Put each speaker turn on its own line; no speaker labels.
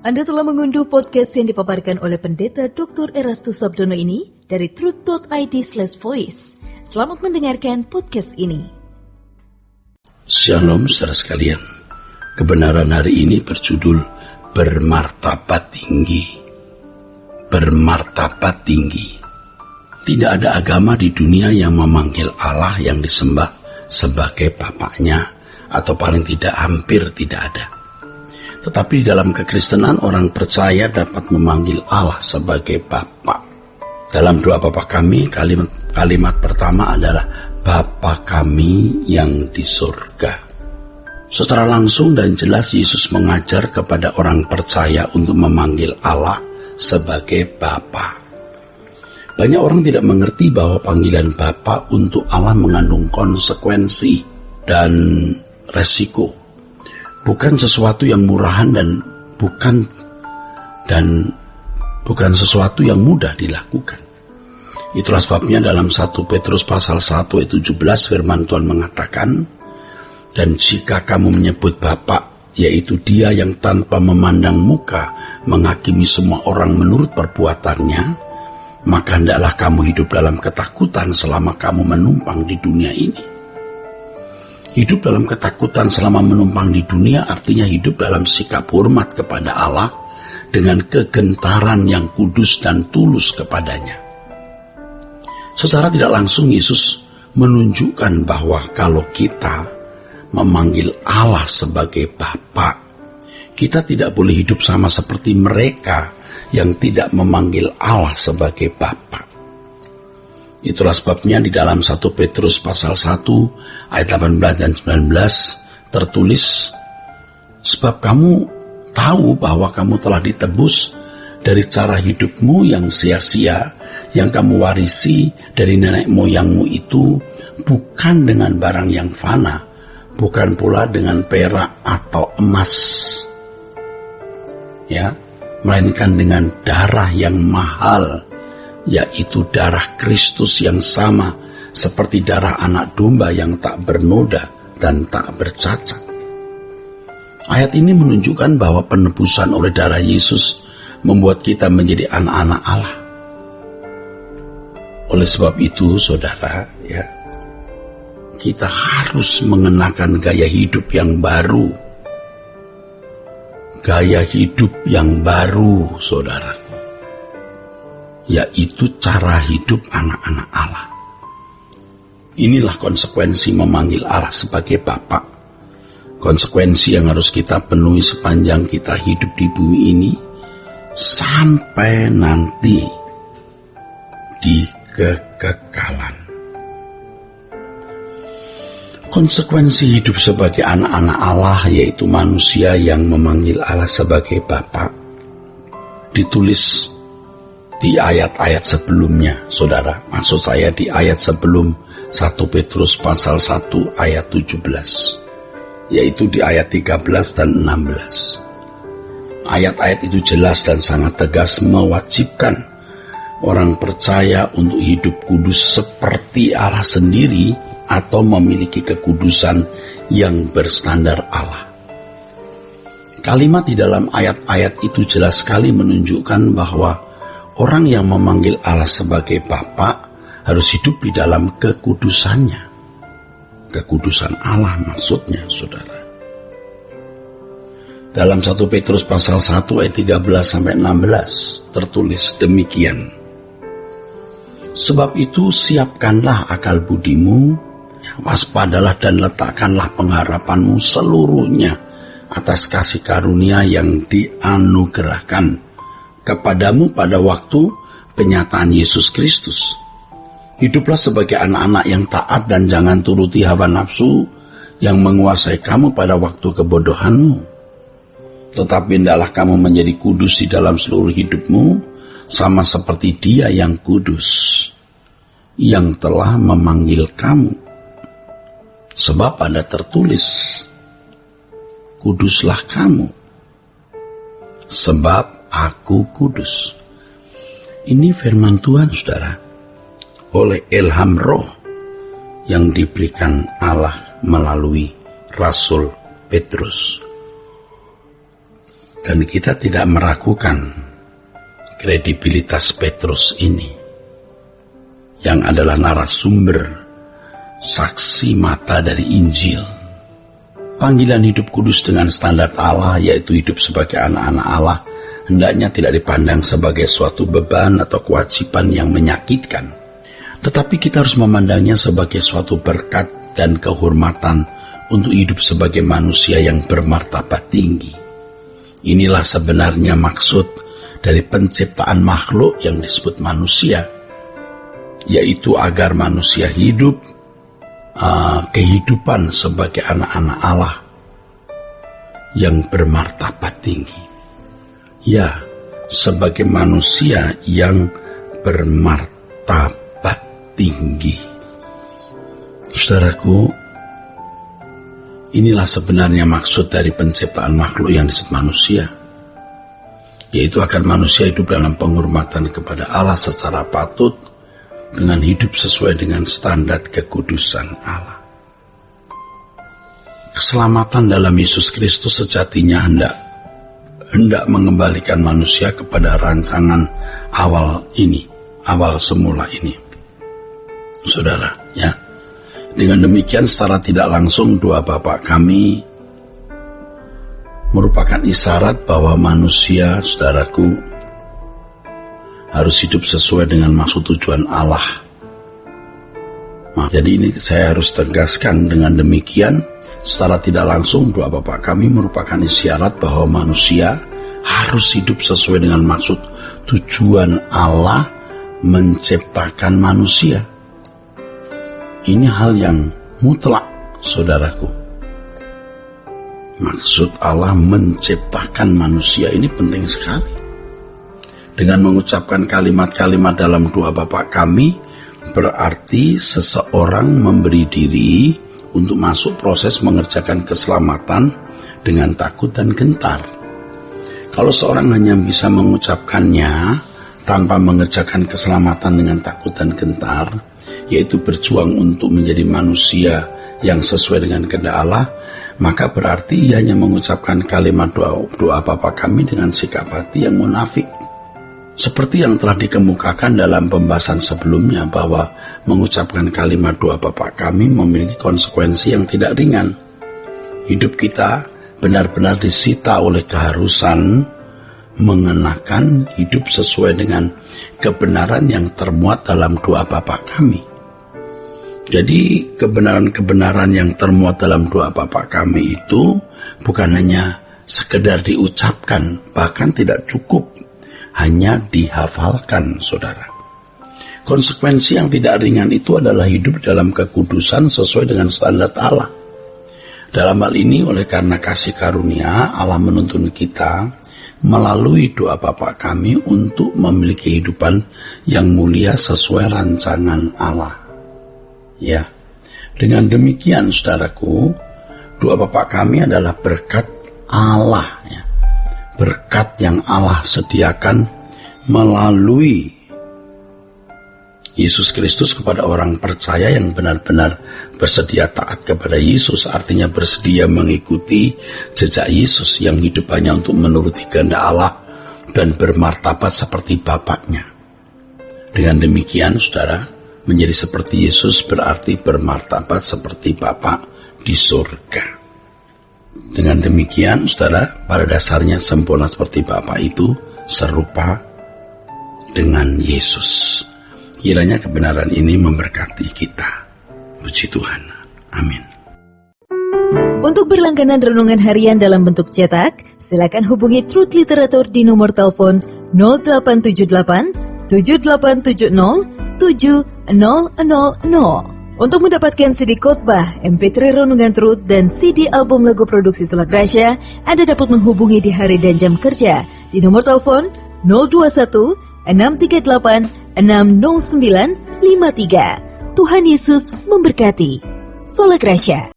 Anda telah mengunduh podcast yang dipaparkan oleh Pendeta Dr. Erastus Sabdono ini dari truth.id/voice. Selamat mendengarkan podcast ini.
Shalom saudara sekalian. Kebenaran hari ini berjudul Bermartabat Tinggi. Bermartabat tinggi. Tidak ada agama di dunia yang memanggil Allah yang disembah sebagai Bapaknya, atau paling tidak hampir tidak ada. Tetapi di dalam kekristenan orang percaya dapat memanggil Allah sebagai Bapa. Dalam doa Bapa kami, kalimat pertama adalah Bapa kami yang di surga. Secara langsung dan jelas Yesus mengajar kepada orang percaya untuk memanggil Allah sebagai Bapa. Banyak orang tidak mengerti bahwa panggilan Bapa untuk Allah mengandung konsekuensi dan resiko. Bukan sesuatu yang murahan dan bukan sesuatu yang mudah dilakukan. Itulah sebabnya dalam 1 Petrus pasal 1 ayat 17 firman Tuhan mengatakan, dan jika kamu menyebut Bapa, yaitu Dia yang tanpa memandang muka menghakimi semua orang menurut perbuatannya, maka hendaklah kamu hidup dalam ketakutan selama kamu menumpang di dunia ini. Hidup dalam ketakutan selama menumpang di dunia artinya hidup dalam sikap hormat kepada Allah dengan kegentaran yang kudus dan tulus kepadanya. Secara tidak langsung Yesus menunjukkan bahwa kalau kita memanggil Allah sebagai Bapa, kita tidak boleh hidup sama seperti mereka yang tidak memanggil Allah sebagai Bapa. Itulah sebabnya di dalam 1 Petrus pasal 1 ayat 18 dan 19 tertulis, sebab kamu tahu bahwa kamu telah ditebus dari cara hidupmu yang sia-sia, yang kamu warisi dari nenek moyangmu itu, bukan dengan barang yang fana, bukan pula dengan perak atau emas, melainkan dengan darah yang mahal, yaitu darah Kristus yang sama seperti darah anak domba yang tak bernoda dan tak bercacat. Ayat ini menunjukkan bahwa penebusan oleh darah Yesus membuat kita menjadi anak-anak Allah. Oleh sebab itu, saudara, kita harus mengenakan gaya hidup yang baru. Gaya hidup yang baru, saudara, yaitu cara hidup anak-anak Allah. Inilah konsekuensi memanggil Allah sebagai Bapa. Konsekuensi yang harus kita penuhi sepanjang kita hidup di bumi ini sampai nanti di kekekalan. Konsekuensi hidup sebagai anak-anak Allah yaitu manusia yang memanggil Allah sebagai Bapa ditulis di ayat-ayat sebelumnya, saudara. Maksud saya di ayat sebelum 1 Petrus pasal 1 ayat 17, yaitu di ayat 13 dan 16. Ayat-ayat itu jelas dan sangat tegas mewajibkan orang percaya untuk hidup kudus seperti Allah sendiri atau memiliki kekudusan yang berstandar Allah. Kalimat di dalam ayat-ayat itu jelas sekali menunjukkan bahwa orang yang memanggil Allah sebagai Bapa harus hidup di dalam kekudusannya. Kekudusan Allah maksudnya, saudara. Dalam 1 Petrus pasal 1 ayat 13-16 tertulis demikian. Sebab itu siapkanlah akal budimu, waspadalah dan letakkanlah pengharapanmu seluruhnya atas kasih karunia yang dianugerahkan kepadamu pada waktu penyataan Yesus Kristus. Hiduplah sebagai anak-anak yang taat dan jangan turuti hawa nafsu yang menguasai kamu pada waktu kebodohanmu. Tetapi hendaklah kamu menjadi kudus di dalam seluruh hidupmu, sama seperti Dia yang kudus, yang telah memanggil kamu. Sebab ada tertulis, kuduslah kamu, sebab Aku kudus. Ini firman Tuhan, saudara, oleh ilham roh yang diberikan Allah melalui Rasul Petrus. Dan kita tidak meragukan kredibilitas Petrus ini, yang adalah narasumber saksi mata dari Injil. Panggilan hidup kudus dengan standar Allah, yaitu hidup sebagai anak-anak Allah, hendaknya tidak dipandang sebagai suatu beban atau kewajiban yang menyakitkan, tetapi kita harus memandangnya sebagai suatu berkat dan kehormatan untuk hidup sebagai manusia yang bermartabat tinggi. Inilah sebenarnya maksud dari penciptaan makhluk yang disebut manusia, yaitu agar manusia hidup kehidupan sebagai anak-anak Allah yang bermartabat tinggi. Ya, sebagai manusia yang bermartabat tinggi. Saudaraku, inilah sebenarnya maksud dari penciptaan makhluk yang disebut manusia, yaitu agar manusia hidup dalam penghormatan kepada Allah secara patut, dengan hidup sesuai dengan standar kekudusan Allah. Keselamatan dalam Yesus Kristus sejatinya hendak mengembalikan manusia kepada rancangan awal semula ini. Saudara, ya. Dengan demikian secara tidak langsung doa Bapa kami merupakan isyarat bahwa manusia, saudaraku, harus hidup sesuai dengan maksud tujuan Allah. Jadi ini saya harus tegaskan, dengan demikian secara tidak langsung doa Bapa kami merupakan isyarat bahwa manusia harus hidup sesuai dengan maksud tujuan Allah menciptakan manusia. Ini hal yang mutlak, saudaraku. Maksud Allah menciptakan manusia ini penting sekali. Dengan mengucapkan kalimat-kalimat dalam doa Bapa kami, berarti seseorang memberi diri untuk masuk proses mengerjakan keselamatan dengan takut dan gentar. Kalau seorang hanya bisa mengucapkannya tanpa mengerjakan keselamatan dengan takut dan gentar, yaitu berjuang untuk menjadi manusia yang sesuai dengan kehendak Allah, maka berarti ia hanya mengucapkan kalimat doa Bapa kami dengan sikap hati yang munafik. Seperti yang telah dikemukakan dalam pembahasan sebelumnya, bahwa mengucapkan kalimat doa Bapa kami memiliki konsekuensi yang tidak ringan. Hidup kita benar-benar disita oleh keharusan mengenakan hidup sesuai dengan kebenaran yang termuat dalam doa Bapa kami. Jadi kebenaran-kebenaran yang termuat dalam doa Bapa kami itu bukan hanya sekedar diucapkan, bahkan tidak cukup hanya dihafalkan, saudara. Konsekuensi yang tidak ringan itu adalah hidup dalam kekudusan sesuai dengan standar Allah. Dalam hal ini, oleh karena kasih karunia, Allah menuntun kita melalui doa Bapa kami untuk memiliki kehidupan yang mulia sesuai rancangan Allah. Ya, dengan demikian, saudaraku, doa Bapa kami adalah berkat Allah, ya. Berkat yang Allah sediakan melalui Yesus Kristus kepada orang percaya yang benar-benar bersedia taat kepada Yesus, artinya bersedia mengikuti jejak Yesus yang hidup hanya untuk menuruti kehendak Allah dan bermartabat seperti Bapaknya. Dengan demikian, saudara, menjadi seperti Yesus berarti bermartabat seperti Bapa di surga. Dengan demikian, saudara, pada dasarnya sempurna seperti Bapa itu serupa dengan Yesus. Kiranya kebenaran ini memberkati kita. Puji Tuhan. Amin.
Untuk berlangganan renungan harian dalam bentuk cetak, silakan hubungi Truth Literatur di nomor telepon 0878 7870 7000. Untuk mendapatkan CD khotbah, MP3 renungan Truth, dan CD album lagu produksi Sola Gracia, Anda dapat menghubungi di hari dan jam kerja di nomor telepon 021 638 60953. Tuhan Yesus memberkati. Sola Gracia.